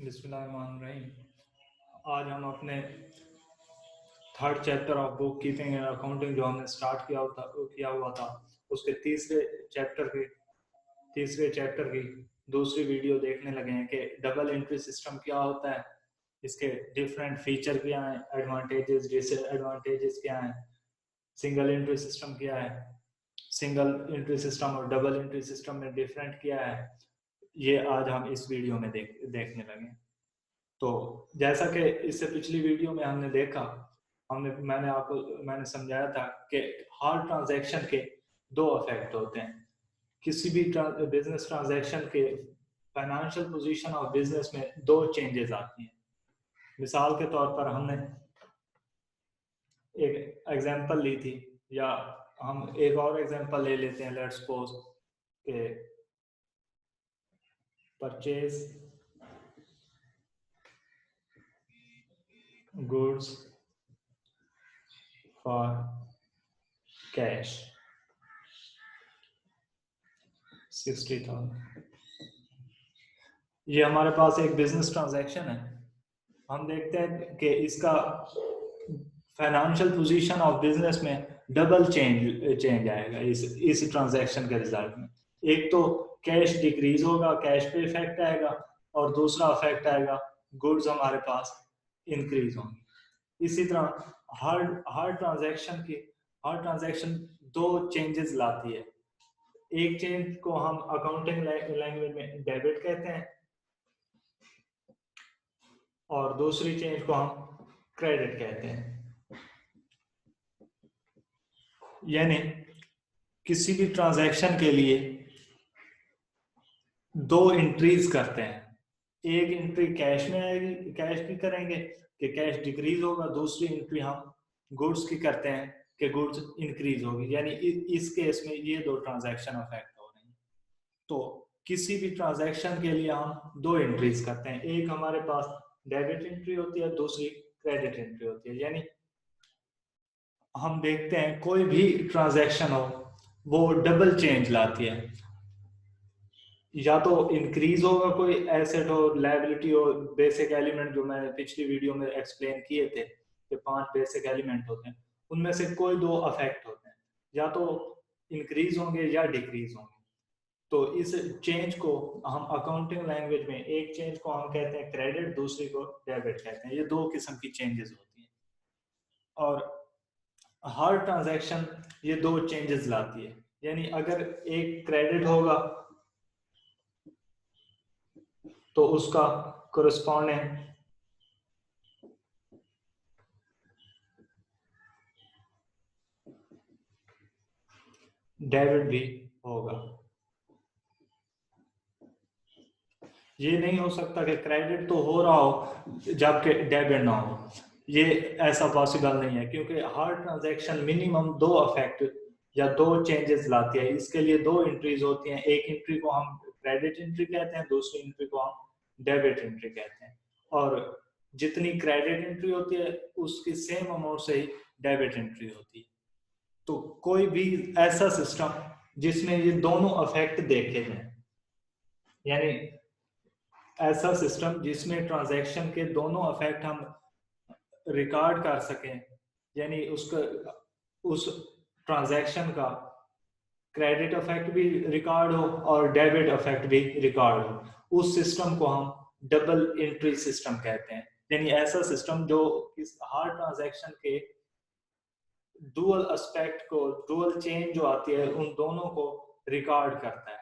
बिस्मिल्लाहिर्रहमानिर्रहीम। आज हम अपने third chapter of book keeping and accounting जो हमने स्टार्ट किया हुआ था उसके तीसरे चैप्टर की दूसरी वीडियो देखने लगे हैं कि डबल एंट्री सिस्टम क्या होता है, इसके डिफरेंट फीचर क्या हैं, एडवांटेजेस डिसएडवांटेजेस क्या हैं, सिंगल एंट्री सिस्टम क्या है, सिंगल एंट्री सिस्टम और डबल एंट्री सिस्टम में डिफरेंट क्या है, ये आज हम इस वीडियो में देखने लगे। तो जैसा कि इससे पिछली वीडियो में हमने देखा, मैंने समझाया था कि हर ट्रांजैक्शन के दो इफेक्ट होते हैं। किसी भी बिजनेस ट्रांजैक्शन के फाइनेंशियल पोजीशन ऑफ बिजनेस में दो चेंजेस आती हैं। मिसाल के तौर पर हमने एक एग्जांपल ली थी, या हम एक और एग्जांपल ले लेते हैं। लेट्स सपोज के परचेज गुड्स फॉर कैश 60,000। ये हमारे पास एक बिजनेस ट्रांजैक्शन है। हम देखते हैं कि इसका फाइनेंशियल पोजीशन ऑफ बिजनेस में डबल चेंज आएगा इस ट्रांजैक्शन के रिजल्ट में। एक तो कैश डिक्रीज होगा, कैश पे इफेक्ट आएगा, और दूसरा इफेक्ट आएगा गुड्स हमारे पास इंक्रीज होंगे। इसी तरह हर ट्रांजैक्शन दो चेंजेस लाती है। एक चेंज को हम अकाउंटिंग लैंग्वेज में डेबिट कहते हैं और दूसरी चेंज को हम क्रेडिट कहते हैं। यानी किसी भी ट्रांजैक्शन के लिए दो एंट्रीज करते हैं। एक एंट्री कैश में आएगी, कैश की करेंगे कि कैश डिक्रीज होगा, दूसरी एंट्री हम गुड्स की करते हैं कि गुड्स इंक्रीज होगी। यानी इस केस में ये दो ट्रांजैक्शन अफेक्ट हो रहे हैं। तो किसी भी ट्रांजैक्शन के लिए हम दो एंट्रीज करते हैं। एक हमारे पास डेबिट एंट्री होती है, दूसरी क्रेडिट एंट्री होती है। यानी हम देखते हैं कोई भी ट्रांजैक्शन हो वो डबल चेंज लाती है। या तो इंक्रीज होगा कोई एसेट हो, लायबिलिटी हो, बेसिक एलिमेंट जो मैंने पिछली वीडियो में एक्सप्लेन किए थे कि 5 बेसिक एलिमेंट होते हैं, उनमें से कोई दो अफेक्ट होते हैं, या तो इंक्रीज होंगे या डिक्रीज होंगे। तो इस चेंज को हम अकाउंटिंग लैंग्वेज में, एक चेंज को हम कहते हैं क्रेडिट, दूसरी को डेबिट कहते हैं। ये दो किस्म की चेंजेस होती हैं और हर ट्रांजैक्शन ये दो चेंजेस लाती है। यानी अगर एक क्रेडिट होगा तो उसका कोरिस्पॉन्डिंग डेबिट भी होगा। ये नहीं हो सकता कि क्रेडिट तो हो रहा हो जबकि डेबिट ना हो। ये ऐसा पॉसिबल नहीं है, क्योंकि हर ट्रांजैक्शन मिनिमम दो अफेक्ट या दो चेंजेस लाती है। इसके लिए दो एंट्रीज होती हैं। एक एंट्री को हम क्रेडिट एंट्री कहते हैं, दूसरी एंट्री को हम डेबिट एंट्री कहते हैं। और जितनी क्रेडिट एंट्री होती है उसकी सेम अमाउंट से ही डेबिट एंट्री होती है। तो कोई भी ऐसा सिस्टम जिसमें ये दोनों अफेक्ट देखे जाए, यानी ऐसा सिस्टम जिसमें ट्रांजैक्शन के दोनों अफेक्ट हम रिकॉर्ड कर सकें, यानी उस ट्रांजैक्शन का क्रेडिट अफेक्ट भी रिकॉर्ड हो और डेबिट अफेक्ट भी रिकॉर्ड हो, उस सिस्टम को हम डबल एंट्री सिस्टम कहते हैं। यानी ऐसा सिस्टम जो इस हर ट्रांजैक्शन के डुअल एस्पेक्ट को, डुअल चेंज जो आती है उन दोनों को रिकॉर्ड करता है,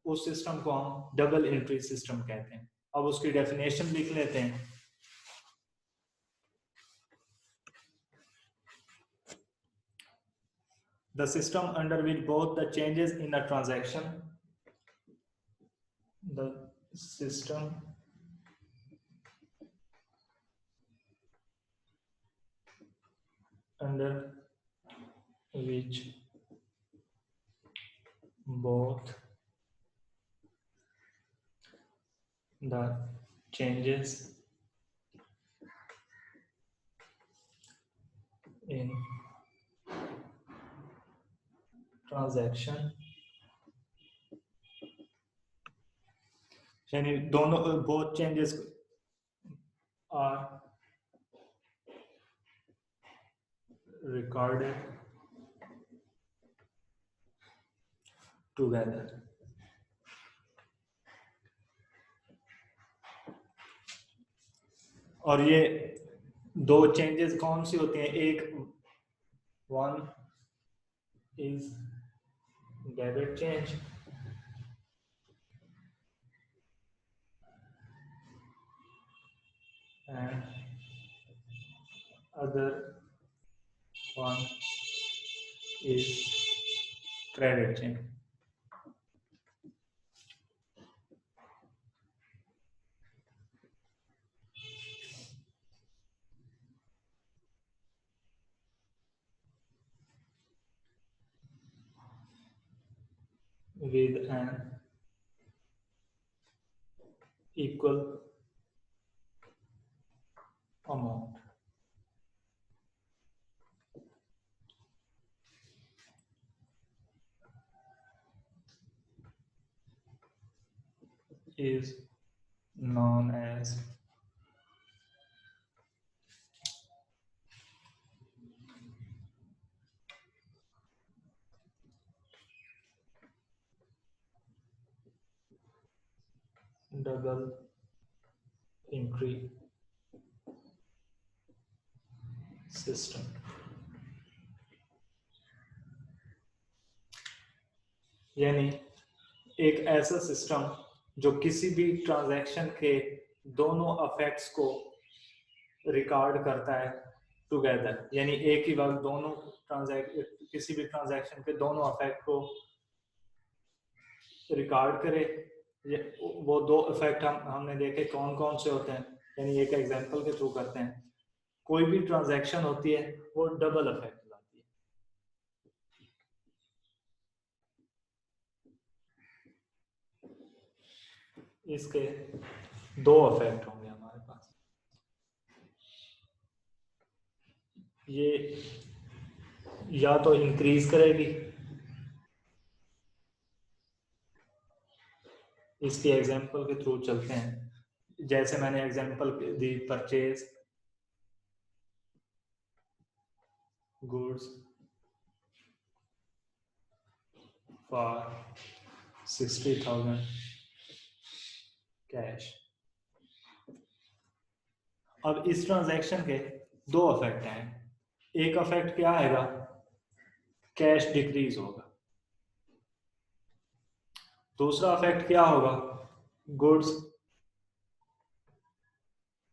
उस सिस्टम को हम डबल एंट्री सिस्टम कहते हैं। अब उसकी डेफिनेशन लिख लेते हैं। The system under which both the changes in a transaction, the system under which both the changes in transaction यानी दोनों both changes are recorded together. और ये दो चेंजेस कौन सी होती हैं? एक one is debit change and other one is credit change. With an equal amount. Is known as double entry system. यानी एक ऐसा सिस्टम जो किसी भी ट्रांजैक्शन के दोनों अफेक्ट्स को रिकॉर्ड करता है टुगेदर, यानी एक ही वक्त दोनों किसी भी ट्रांजैक्शन के दोनों अफेक्ट को रिकॉर्ड करे। वो दो इफेक्ट हमने देखे कौन कौन से होते हैं, यानी एक एग्जांपल के थ्रू करते हैं। कोई भी ट्रांजैक्शन होती है वो डबल इफेक्ट लाती है। इसके दो इफेक्ट होंगे हमारे पास। ये या तो इंक्रीज करेगी, इसके एग्जांपल के थ्रू चलते हैं। जैसे मैंने example the, purchase goods for 60,000 cash. अब इस ट्रांजैक्शन के दो इफेक्ट हैं। एक इफेक्ट क्या आएगा? कैश डिक्रीज होगा। दूसरा इफेक्ट क्या होगा? गुड्स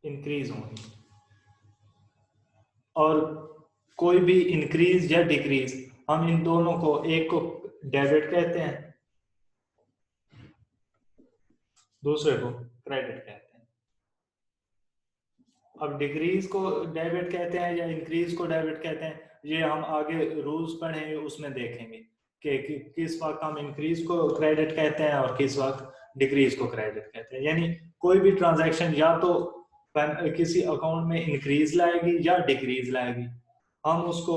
इंक्रीज होंगी। और कोई भी इंक्रीज या डिक्रीज, हम इन दोनों को, एक को डेबिट कहते हैं, दूसरे को क्रेडिट कहते हैं। अब डिक्रीज को डेबिट कहते हैं या इंक्रीज को डेबिट कहते हैं, ये हम आगे रूल्स पढ़ेंगे उसमें देखेंगे कि किस वक्त हम इंक्रीज को क्रेडिट कहते हैं और किस वक्त डिक्रीज को क्रेडिट कहते हैं। यानी कोई भी ट्रांजैक्शन या तो किसी अकाउंट में इंक्रीज लाएगी या डिक्रीज लाएगी। हम उसको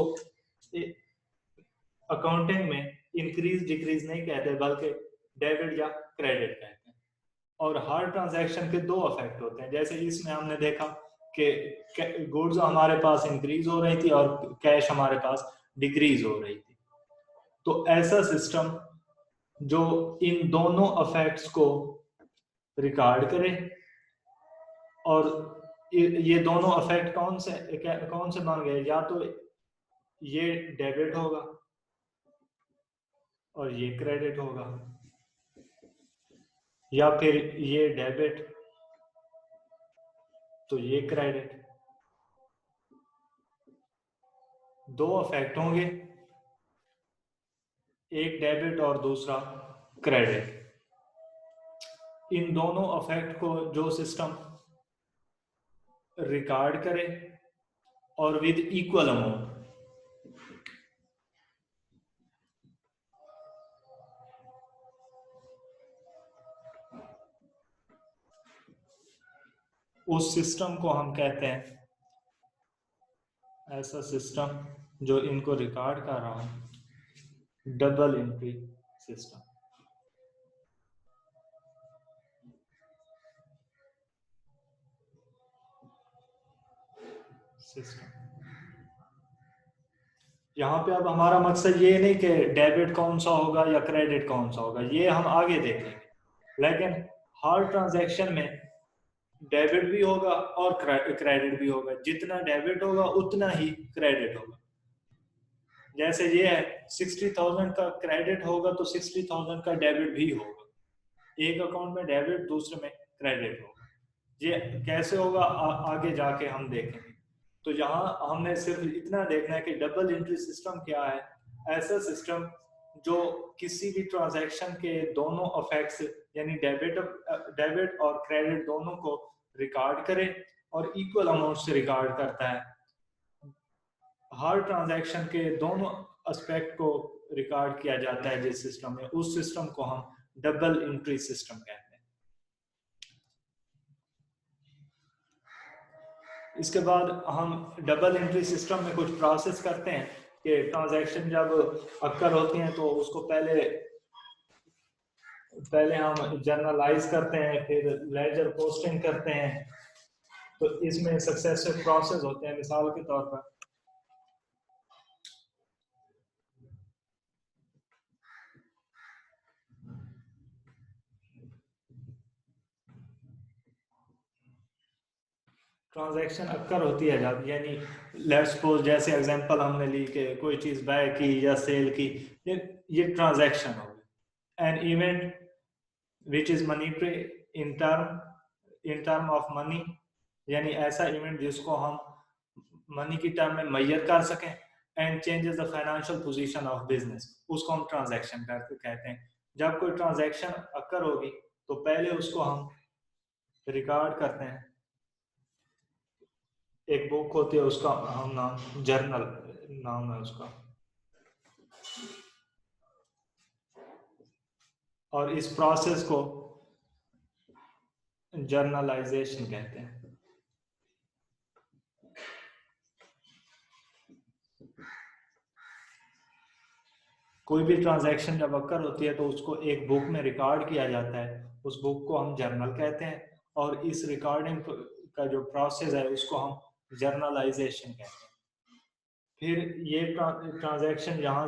अकाउंटिंग में इंक्रीज डिक्रीज नहीं कहते बल्कि डेबिट या क्रेडिट कहते हैं। और हर ट्रांजैक्शन के दो इफेक्ट होते हैं। जैसे इसमें हमने देखा कि गुड्स हमारे पास इंक्रीज हो रही थी और कैश हमारे पास डिक्रीज हो रही थी। तो ऐसा सिस्टम जो इन दोनों इफेक्ट्स को रिकॉर्ड करे, और ये दोनों इफेक्ट कौन से बन गए? या तो ये डेबिट होगा और ये क्रेडिट होगा, या फिर ये डेबिट तो ये क्रेडिट। दो इफेक्ट होंगे, एक डेबिट और दूसरा क्रेडिट। इन दोनों इफेक्ट को जो सिस्टम रिकॉर्ड करे और विद इक्वल अमाउंट, उस सिस्टम को हम कहते हैं, ऐसा सिस्टम जो इनको रिकॉर्ड कर रहा हूं, डबल एंट्री सिस्टम। सिस्टम। यहाँ पे अब हमारा मकसद ये नहीं कि डेबिट कौन सा होगा या क्रेडिट कौन सा होगा, ये हम आगे देखेंगे, लेकिन हर ट्रांजैक्शन में डेबिट भी होगा और क्रेडिट भी होगा। जितना डेबिट होगा उतना ही क्रेडिट होगा। जैसे ये है 60,000 का क्रेडिट होगा तो 60,000 का डेबिट भी होगा। एक अकाउंट में डेबिट, दूसरे में क्रेडिट होगा। ये कैसे होगा आगे जाके हम देखेंगे। तो यहाँ हमने सिर्फ इतना देखना है कि डबल एंट्री सिस्टम क्या है। ऐसा सिस्टम जो किसी भी ट्रांजैक्शन के दोनों इफेक्ट्स यानी डेबिट और क्रेडिट दोनों को रिकॉर्ड करे और इक्वल अमाउंट से रिकॉर्ड करता है। हर ट्रांजैक्शन के दोनों एस्पेक्ट को रिकॉर्ड किया जाता है जिस सिस्टम में, उस सिस्टम को हम डबल एंट्री सिस्टम कहते हैं। इसके बाद हम डबल एंट्री सिस्टम में कुछ प्रोसेस करते हैं कि ट्रांजैक्शन जब अक्कर होती हैं तो उसको पहले हम जर्नलाइज करते हैं, फिर लेजर पोस्टिंग करते हैं। तो इसमें सक्सेसिव प्रोसेस होते हैं। मिसाल के तौर पर ट्रांजैक्शन अक्कर होती है जब, यानी लेट्स सपोज जैसे एग्जांपल हमने ली कि कोई चीज बाय की या सेल की, ये ट्रांजैक्शन हो गई। An event which is monetary in term of money, यानी ऐसा इवेंट जिसको हम मनी की टर्म में मेजर कर सकें। And changes the financial position of business, उसको हम ट्रांजैक्शन कहते हैं। जब कोई ट्रांजैक्शन अक्कर होगी तो पहले उसको हम रिकॉर्ड करते हैं। एक बुक होती है, उसका हम नाम जर्नल नाम है उसका, और इस प्रोसेस को जर्नलाइजेशन कहते हैं। कोई भी ट्रांजैक्शन जब अक्कर होती है तो उसको एक बुक में रिकॉर्ड किया जाता है, उस बुक को हम जर्नल कहते हैं। और इस रिकॉर्डिंग का जो प्रोसेस है उसको हम जर्नलाइजेशन कहते हैं। फिर ये ट्रांजैक्शन यहाँ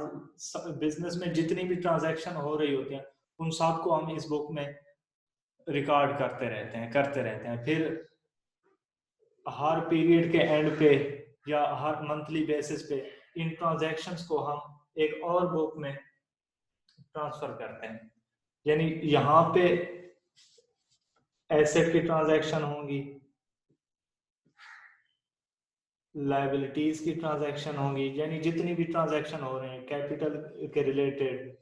बिजनेस में जितनी भी ट्रांजैक्शन हो रही होती हैं उन सब को हम इस बुक में रिकॉर्ड करते रहते हैं। फिर हर पीरियड के एंड पे या हर मंथली बेसिस पे इन ट्रांजैक्शंस को हम एक और बुक में ट्रांसफर करते हैं। यानी यहाँ पे एसेट की ट्रांजैक्शन होंगी, लायबिलिटीज की ट्रांजैक्शन होंगी, यानी जितनी भी ट्रांजैक्शन हो रहे हैं कैपिटल के रिलेटेड,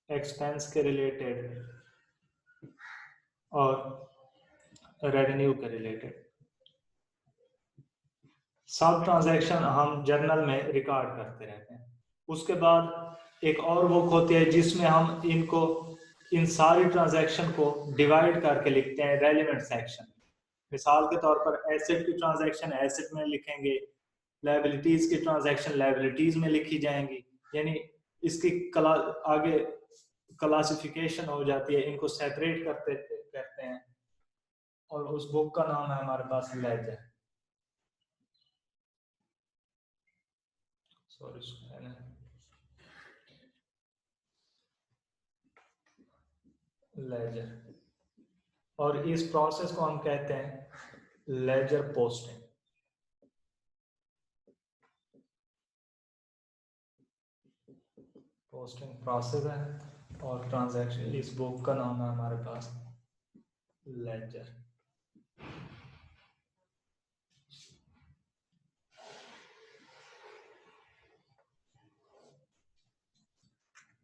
एक्सपेंस के रिलेटेड और रेवेन्यू के रिलेटेड, सब ट्रांजैक्शन हम जर्नल में रिकॉर्ड करते रहते हैं। उसके बाद एक और बुक होती है जिसमें हम इन सारी ट्रांजैक्शन को डिवाइड करके लिखते हैं रेलेवेंट सेक्शन। मिसाल के तौर पर एसेट की ट्रांजैक्शन एसेट में लिखेंगे, लायबिलिटीज की ट्रांजैक्शन लायबिलिटीज में लिखी जाएंगी। यानी इसकी आगे क्लासिफिकेशन हो जाती है, इनको सेपरेट करते हैं और उस बुक का नाम है हमारे पास लेजर। Sorry, laser. और इस प्रोसेस को हम कहते हैं लेजर पोस्टिंग। पोस्टिंग प्रोसेस है और ट्रांजैक्शन, इस बुक का नाम है हमारे पास लेजर।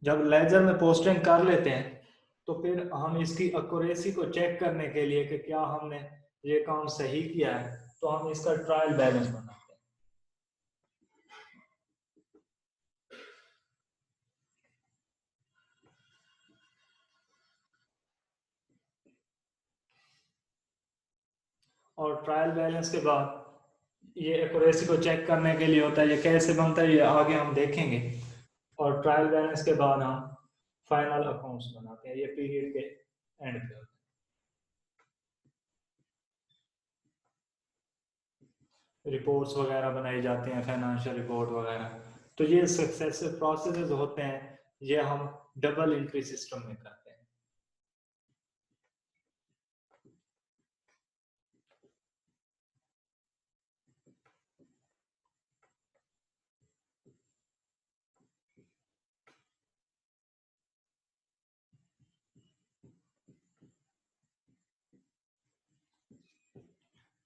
जब लेजर में पोस्टिंग कर लेते हैं तो फिर हम इसकी एक्यूरेसी को चेक करने के लिए कि क्या हमने ये काम सही किया है, तो हम इसका ट्रायल बैलेंस बनाते हैं। और ट्रायल बैलेंस के बाद ये एक्यूरेसी को चेक करने के लिए होता है। ये कैसे बनता है ये आगे हम देखेंगे। और ट्रायल बैलेंस के बाद हम फाइनल अकाउंट्स बनाते हैं, ये पीरियड के एंड पे। रिपोर्ट्स वगैरह बनाई जाती हैं, फाइनेंशियल रिपोर्ट वगैरह। तो ये सक्सेसिव प्रोसेसेस होते हैं, ये हम डबल एंट्री सिस्टम में करते हैं।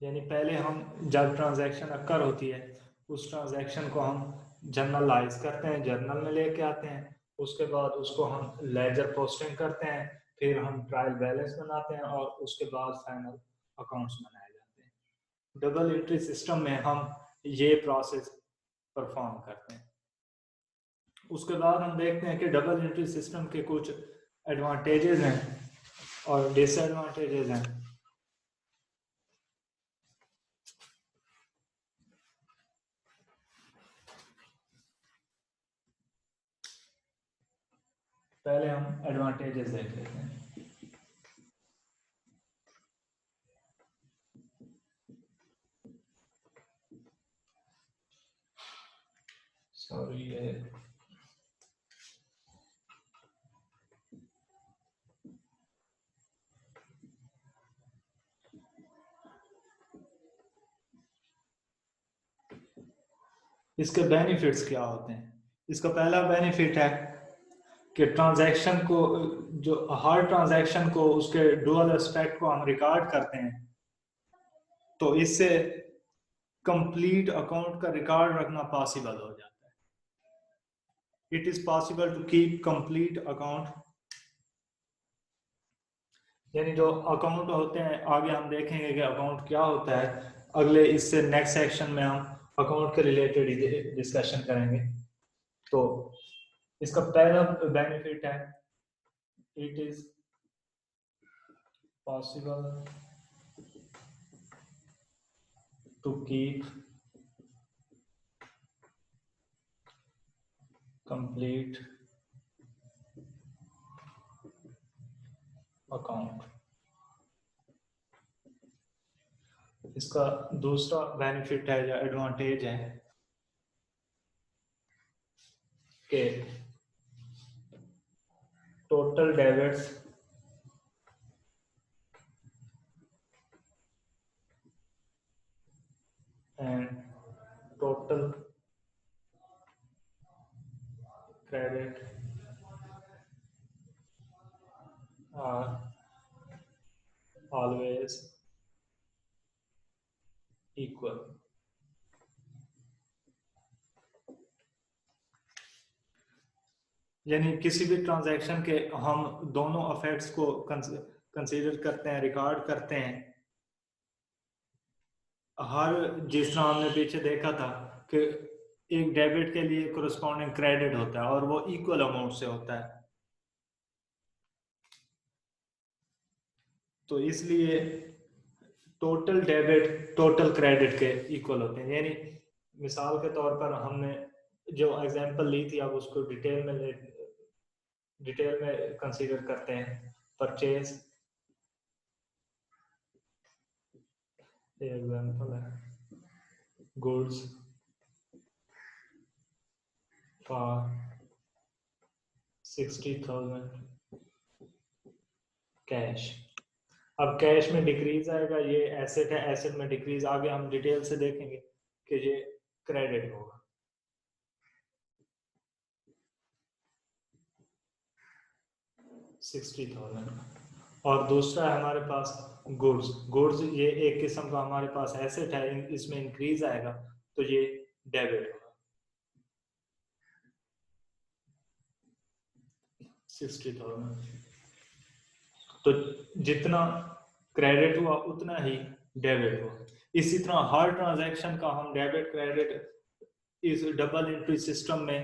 यानी पहले हम जब ट्रांजैक्शन अक्कर होती है, उस ट्रांजैक्शन को हम जर्नलाइज करते हैं, जर्नल में लेके आते हैं, उसके बाद उसको हम लेजर पोस्टिंग करते हैं, फिर हम ट्रायल बैलेंस बनाते हैं और उसके बाद फाइनल अकाउंट्स बनाए जाते हैं। डबल एंट्री सिस्टम में हम ये प्रोसेस परफॉर्म करते हैं। उसके बाद हम देखते हैं कि डबल एंट्री सिस्टम के कुछ एडवांटेजेस हैं और डिसएडवांटेजेस हैं। पहले हम एडवांटेजेस देख लेते हैं। सॉरी, ये इसके बेनिफिट्स क्या होते हैं। इसका पहला बेनिफिट है कि ट्रांजैक्शन को, जो हर ट्रांजैक्शन को, उसके डुअल एस्पेक्ट को हम रिकॉर्ड करते हैं, तो इससे कंप्लीट अकाउंट का रिकॉर्ड रखना पॉसिबल हो जाता है। It is possible to keep complete account, यानी जो अकाउंट होते हैं, आगे हम देखेंगे कि अकाउंट क्या होता है, अगले इससे नेक्स्ट सेक्शन में हम अकाउंट के रिलेटेड डिस्कशन करेंगे। तो इसका पहला बेनिफिट है, it is possible to keep complete account. इसका दूसरा बेनिफिट है या एडवांटेज है कि total debits and total credit are always equal. यानी किसी भी ट्रांजैक्शन के हम दोनों अफेक्ट्स को कंसीडर करते हैं, रिकॉर्ड करते हैं। हर, जिस तरह हमने पीछे देखा था कि एक डेबिट के लिए कोरस्पॉन्डिंग क्रेडिट होता है और वो इक्वल अमाउंट से होता है, तो इसलिए टोटल डेबिट टोटल क्रेडिट के इक्वल होते हैं। यानी मिसाल के तौर पर हमने जो एग्जांपल ली थी, अब उसको डिटेल में कंसीडर करते हैं। परचेज एग्जांपल है, गुड्स फॉर 60,000 कैश। अब कैश में डिक्रीज आएगा, ये एसेट है, एसेट में डिक्रीज, आगे हम डिटेल से देखेंगे कि ये क्रेडिट होगा। $60,000। और दूसरा है हमारे पास गुड्स। गुड्स ये एक किस्म का हमारे पास एसेट है, इसमें इंक्रीज आएगा तो ये डेबिट होगा। 60,000, तो जितना क्रेडिट हुआ उतना ही डेबिट हुआ। इसी तरह हर ट्रांजैक्शन का हम डेबिट क्रेडिट इस डबल एंट्री सिस्टम में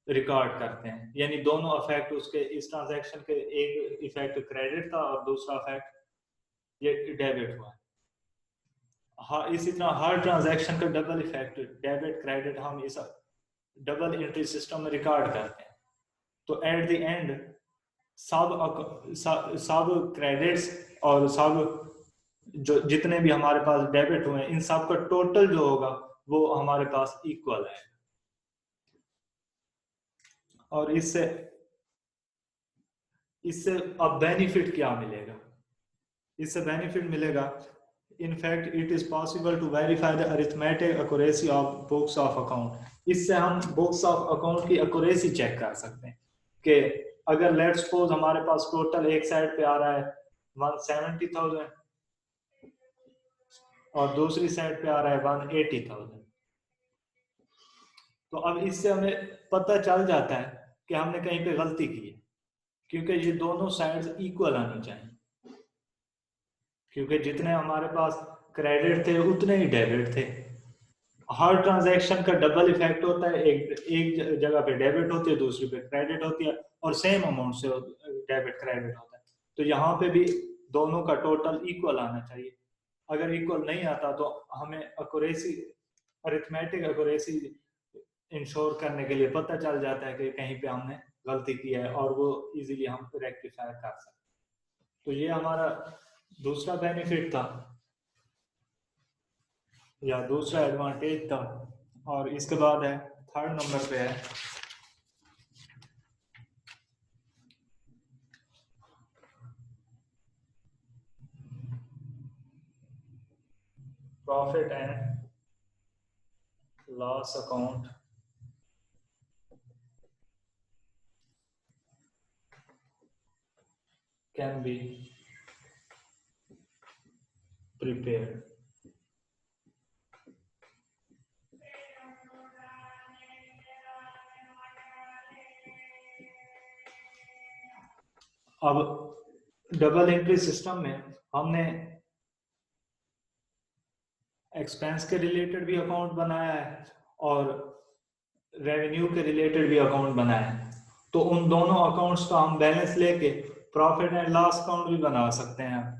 रिकॉर्ड करते हैं। यानी दोनों इफेक्ट उसके, इस ट्रांजैक्शन के एक इफेक्ट क्रेडिट था और दूसरा इफेक्ट ये डेबिट हुआ। हाँ, इसी तरह हर ट्रांजैक्शन का डबल इफेक्ट डेबिट क्रेडिट हम इस डबल एंट्री सिस्टम में रिकॉर्ड करते हैं। तो एट द एंड सब क्रेडिट्स और सब जो जितने भी हमारे पास डेबिट हुए, इन सब का टोटल जो होगा वो हमारे पास इक्वल है। और इससे अब बेनिफिट क्या मिलेगा? इससे बेनिफिट मिलेगा, in fact it is possible to verify the arithmetic accuracy of books of account। इससे हम बुक्स ऑफ अकाउंट की एक्यूरेसी चेक कर सकते हैं कि अगर लेट सपोज हमारे पास टोटल एक साइड पे आ रहा है 170,000 और दूसरी साइड पे आ रहा है 180,000, तो अब इससे हमें पता चल जाता है कि हमने कहीं पे गलती की है, क्योंकि ये दोनों साइड्स इक्वल आनी चाहिए, क्योंकि जितने हमारे पास क्रेडिट थे उतने ही डेबिट थे। हर ट्रांजैक्शन का डबल इफेक्ट होता है, एक जगह पे डेबिट होती है, दूसरी पे क्रेडिट होती है, और सेम अमाउंट से डेबिट क्रेडिट होता है। तो यहाँ पे भी दोनों का टोटल इक्वल आना चाहिए। अगर इक्वल नहीं आता तो हमें एक्यूरेसी, अरिथमेटिक एक्यूरेसी इंश्योर करने के लिए पता चल जाता है कि कहीं पे हमने गलती की है, और वो इजीली हम रेक्टिफाई कर सकते हैं। तो ये हमारा दूसरा बेनिफिट था या दूसरा एडवांटेज था। और इसके बाद है थर्ड नंबर पे है profit and loss account can be prepared. अब डबल एंट्री सिस्टम में हमने एक्सपेंस के रिलेटेड भी अकाउंट बनाया है और रेवेन्यू के रिलेटेड भी अकाउंट बनाया है। तो उन दोनों अकाउंट्स का हम बैलेंस लेके प्रॉफिट एंड लॉस अकाउंट भी बना सकते हैं।